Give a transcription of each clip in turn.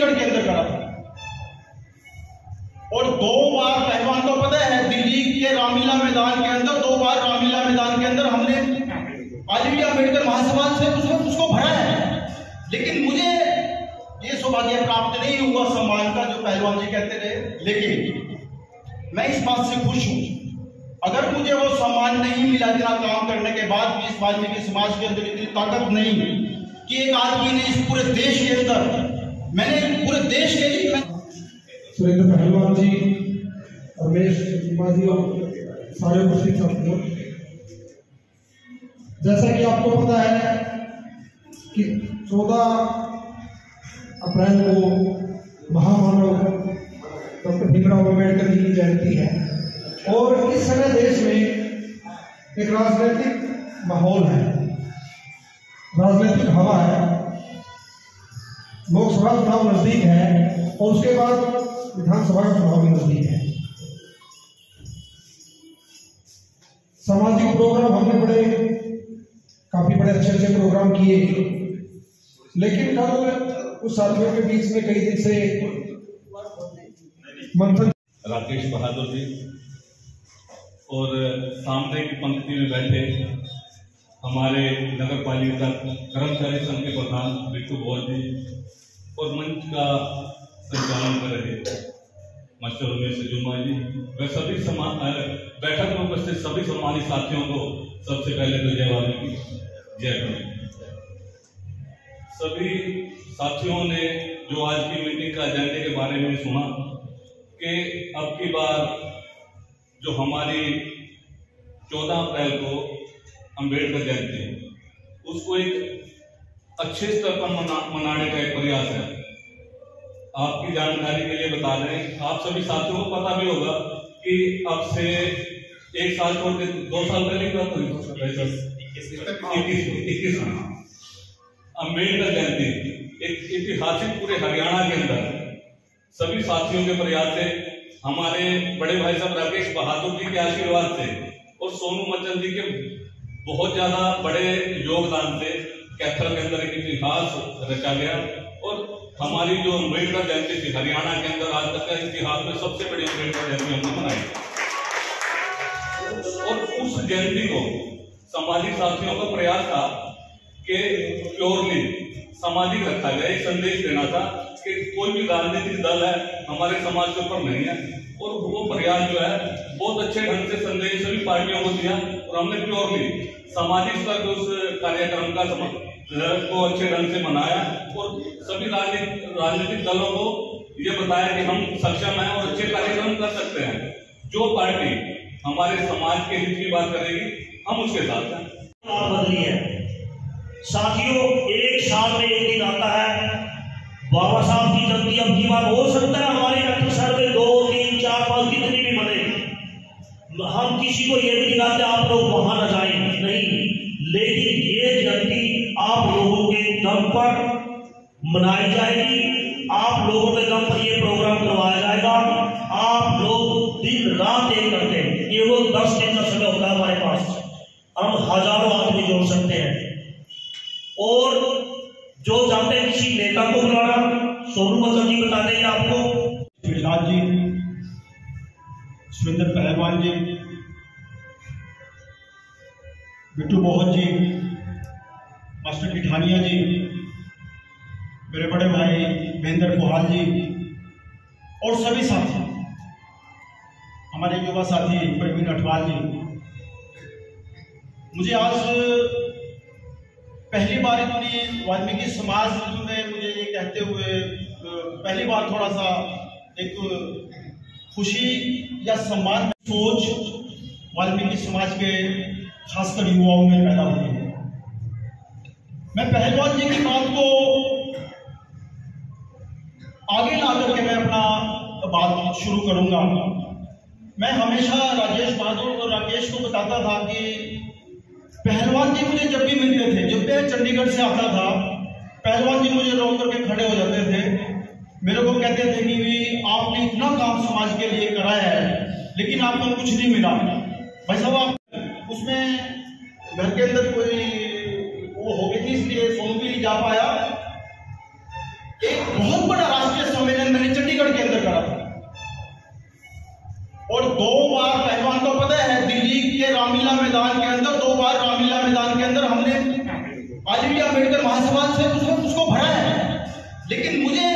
चंडीगढ़ के अंदर करा था। और 2 बार पहलवान को पता है, दिल्ली के रामलीला मैदान के अंदर 2 बार रामलीला मैदान के अंदर हमने ऑल इंडिया अम्बेडकर महासभा से उसको भरा है। लेकिन मुझे ये सौभाग्य प्राप्त नहीं हुआ सम्मान का जो पहलवान जी कहते रहे। लेकिन मैं इस बात से खुश हूं, अगर मुझे वो सम्मान नहीं मिला इतना काम करने के बाद भी, इस वाल्मीकि समाज के अंदर इतनी ताकत नहीं कि एक आदमी ने इस पूरे देश के अंदर, मैंने पूरे देश के लिए सुरेंद्र पहलवान जी, रमेश चीमा जी और सारे उपस्थित साथियों, जैसा कि आपको पता है कि 14 अप्रैल को महामानव डॉक्टर भीमराव अम्बेडकर जी की जयंती है और इस समय देश में एक राजनीतिक माहौल है, राजनीतिक हवा है, लोकसभा चुनाव नजदीक है और उसके बाद विधानसभा का चुनाव भी नजदीक है। सामाजिक प्रोग्राम हमने काफी बड़े अच्छे प्रोग्राम किए, लेकिन कल उस साथियों के बीच में कई दिन से मंथन। राकेश बहादुर जी और सामने की पंक्ति में बैठे हमारे नगर पालिका कर्मचारी संघ के प्रधान बिट्टू बॉल जी और मंच का संचालन कर रहे मास्टर रमेश जुम्मा जी, वे सभी बैठक में उपस्थित सभी सम्मानित साथियों को सबसे पहले तो जय वाल्मीकि, जय भीम। सभी साथियों ने जो आज की मीटिंग का एजेंडे के बारे में सुना कि अब की बार जो हमारी 14 अप्रैल को अम्बेडकर जयंती, उसको एक अच्छे स्तर पर मनाने का एक प्रयास है। आपकी जानकारी के लिए बता दें, आप सभी साथियों को पता भी होगा कि अब से 1 साल छोड़ के 2 साल पहले की बात हुई, 21 अम्बेडकर जयंती एक ऐतिहासिक पूरे हरियाणा के अंदर सभी साथियों के प्रयास से, हमारे बड़े भाई साहब राकेश बहादुर जी के आशीर्वाद से और सोनू मचल जी के बहुत ज्यादा बड़े योगदान से कैथल के अंदर एक इतिहास रचा गया और हमारी जो अम्बेडकर जयंती थी हरियाणा के अंदर आज तक का इतिहास में सबसे बड़ी अम्बेडकर जयंती हमने मनाई। और उस जयंती को सामाजिक साथियों का प्रयास था कि प्योरली सामाजिक रखा गया, एक संदेश देना था कि कोई भी राजनीतिक दल है हमारे समाज के ऊपर नहीं है। और वो प्रयास जो है बहुत अच्छे ढंग से संदेश सभी पार्टियों को दिया और हमने प्योरली सामाजिक स्तर पर उस कार्यक्रम को अच्छे ढंग से मनाया और सभी राजनीतिक दलों को ये बताया कि हम सक्षम हैं और अच्छे कार्यक्रम कर सकते हैं। जो पार्टी हमारे समाज के हित की बात करेगी हम उसके साथ हैं। बदली है साथियों, 1 साल में एक दिन आता है बाबा साहब की जयंती। अब की बार हो सकता है हमारे डॉक्टर साहब में 2, 3, 4, 5 कितनी भी बने, हम किसी को ये नहीं दिखाते आप लोग वहां न जाए, नहीं, लेकिन ये जयंती आप लोगों के दम पर मनाई जाएगी, आप लोगों के दम पर ये प्रोग्राम करवाया जाएगा। आप लोग दिन रात एक करते हैं, केवल 10 दिन का समय होता है हमारे पास, हम हजारों आदमी जोड़ सकते हैं। और जो चाहते हैं किसी नेता को बुलाना, सोनू मचल जी बता देंगे आपको, प्रहलाद जी, सुरेंद्र पहलवान जी, बिट्टू बहुत जी, मास्टर पिठानिया जी, मेरे बड़े भाई महेंद्र पुहाल जी और सभी साथी, हमारे युवा साथी प्रवीण अठवाल जी। मुझे आज पहली बार इतनी वाल्मीकि समाज में मुझे ये कहते हुए पहली बार थोड़ा सा एक खुशी या सम्मान सोच वाल्मीकि समाज के खासकर युवाओं में पैदा हुई है। मैं पहलवान जी की बात को आगे ला करके मैं अपना बात शुरू करूंगा। मैं हमेशा राजेश बहादुर और राकेश को बताता था कि पहलवान जी मुझे जब भी मिलते थे, जब मैं चंडीगढ़ से आता था, पहलवान जी मुझे रोक करके खड़े हो जाते थे, मेरे को कहते थे कि भी आपने इतना काम समाज के लिए कराया है लेकिन आपको कुछ नहीं मिला। भाई साहब आप उसमें घर के अंदर कोई वो हो गई थी इसलिए सोनू भी नहीं जा पाया। एक बहुत बड़ा राष्ट्रीय 2 बार पहलवान को पता है, दिल्ली के रामलीला मैदान के अंदर 2 बार रामलीला मैदान के अंदर हमने आलिया अम्बेडकर महासभा से उसको भरा है। लेकिन मुझे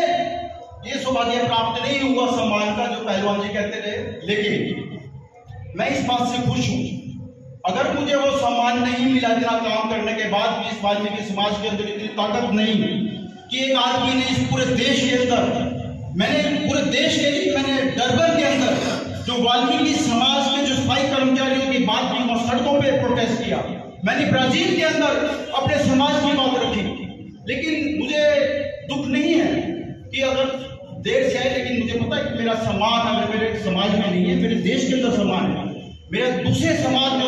ये सौभाग्य प्राप्त नहीं हुआ सम्मान का, जो पहलवान जी कहते रहे। लेकिन मैं इस बात से खुश हूं, अगर मुझे वो सम्मान नहीं मिला इतना काम करने के बाद भी, इस वाल्मीकि समाज के अंदर इतनी ताकत नहीं कि एक आदमी ने इस पूरे देश के अंदर, मैंने पूरे देश के लिए, मैंने डरबन के अंदर जो वाल्मीकि समाज के जो सफाई कर्मचारियों की बात की और सड़कों पे प्रोटेस्ट किया, मैंने ब्राजील के अंदर अपने समाज की बात रखी। लेकिन मुझे दुख नहीं है कि अगर देर से आए, लेकिन मुझे पता है कि मेरा सम्मान अगर मेरे समाज में नहीं है, मेरे देश के अंदर सम्मान है। मेरे दूसरे समाज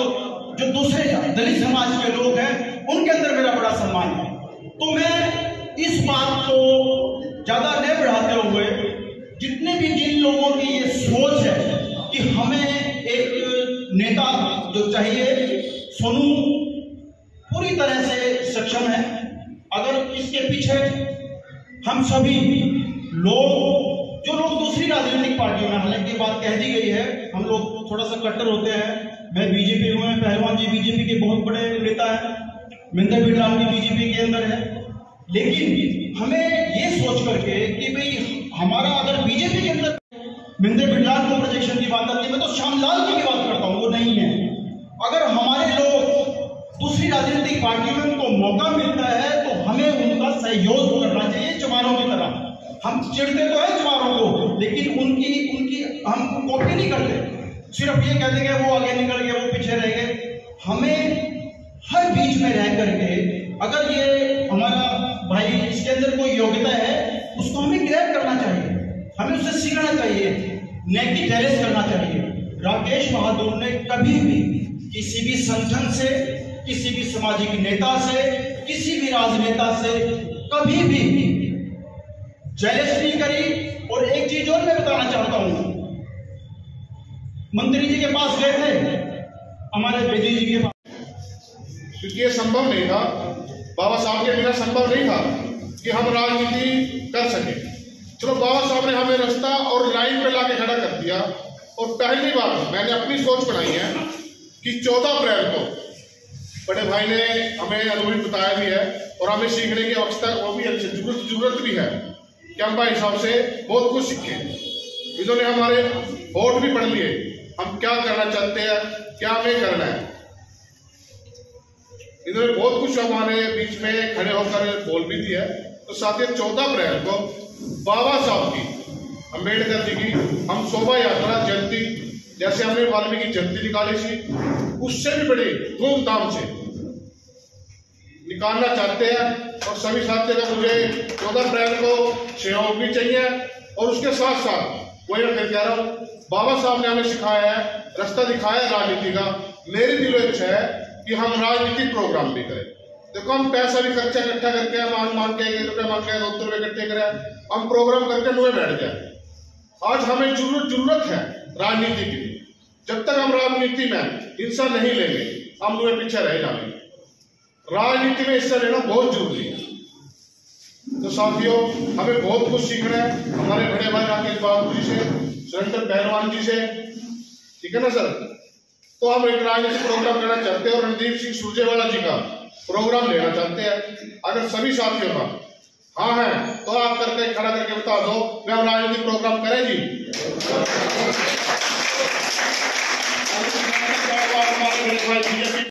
जो दूसरे दलित समाज के लोग हैं, उनके अंदर मेरा बड़ा सम्मान है। तो मैं इस बात को ज्यादा नहीं बढ़ाते हुए, जितने भी जिन लोगों की ये सोच है कि हमें एक नेता जो चाहिए, सोनू पूरी तरह से सक्षम है। अगर इसके पीछे हम सभी लोग, जो लोग दूसरी राजनीतिक पार्टियों में, हालांकि बात कह दी गई है, हम लोग थोड़ा सा कट्टर होते हैं। मैं बीजेपी में, पहलवान जी बीजेपी के बहुत बड़े नेता हैं, महेंद्र बिडलान भी बीजेपी के अंदर है। लेकिन हमें ये सोच करके कि भाई हमारा अगर बीजेपी के अंदर महेंद्र बिडलान को प्रोजेक्शन की बात आती है, मैं तो श्यामलाल जी की बात करता हूँ, वो नहीं है। अगर हमारे लोग दूसरी राजनीतिक पार्टियों में उनको मौका मिलता है तो हमें उनका सहयोग करना चाहिए। चमारों की तरह हम चिढ़ते तो है चमारों को, लेकिन उनकी हम कॉपी नहीं करते, सिर्फ ये कहते हैं वो आगे निकल गए, वो पीछे रह गए। हमें हर बीच में रह करके, अगर ये हमारा भाई इसके अंदर कोई योग्यता है, उसको हमें ग्रैब करना चाहिए, हमें उससे सीखना चाहिए, न कि जेलस करना चाहिए। राकेश बहादुर ने कभी भी किसी भी संगठन से, किसी भी सामाजिक नेता से, किसी भी राजनेता से कभी भी जेलस नहीं करी। और एक चीज और मैं बताना चाहता हूं, मंत्री जी के पास गए थे, हमारे बेदी जी के पास, क्योंकि ये संभव नहीं था, बाबा साहब के बिना संभव नहीं था कि हम राजनीति कर सके। चलो बाबा साहब ने हमें रास्ता और लाइन पे लाके खड़ा कर दिया। और पहली बार मैंने अपनी सोच बनाई है कि 14 अप्रैल को बड़े भाई ने हमें अनुभव बताया भी है और हमें सीखने की आवश्यकता वो भी अच्छी जरूरत भी है कि हम भाई साहब से बहुत कुछ सीखें। इन्होंने हमारे वोट भी पढ़ लिए, हम क्या करना चाहते हैं, क्या हमें करना है। इन्होंने बहुत कुछ हमारे बीच में खड़े होकर बोल भी दिया है। तो साथ ही 14 अप्रैल को बाबा साहब की, अम्बेडकर जी की हम शोभा यात्रा जयंती, जैसे हमने वाल्मीकि जयंती निकाली थी, उससे भी बड़ी धूमधाम से निकालना चाहते हैं। और सभी साथियों का मुझे 14 अप्रैल को सहयोग भी चाहिए। और उसके साथ साथ वही मैं कह रहा हूँ, बाबा साहब ने हमें सिखाया है, रास्ता दिखाया है राजनीति का। मेरी दिलो इच्छा है कि हम राजनीतिक प्रोग्राम भी करें। देखो हम पैसा भी खर्चा इकट्ठा करके मांग के 1 रुपये मांग के 2 रुपये इकट्ठे करें, हम प्रोग्राम करके नुए बैठ जाए। आज हमें जरूरत है राजनीति की। जब तक हम राजनीति में हिस्सा नहीं लेंगे, हम नुए पीछे रह जाएंगे। राजनीति में हिस्सा लेना बहुत जरूरी है। तो साथियों, हमें बहुत कुछ सीखना है हमारे बड़े भाई राकेश बहादुर जी से, सुरेंद्र पहलवान जी से, ठीक है ना सर। तो हम एक राजनीतिक प्रोग्राम करना चाहते हैं और रणदीप सिंह सुरजेवाला जी का प्रोग्राम लेना चाहते हैं। अगर सभी साथियों का हाँ है तो आप करके खड़ा करके बता दो, मैं हम राजनीतिक प्रोग्राम करें जी। हमारे बड़े भाई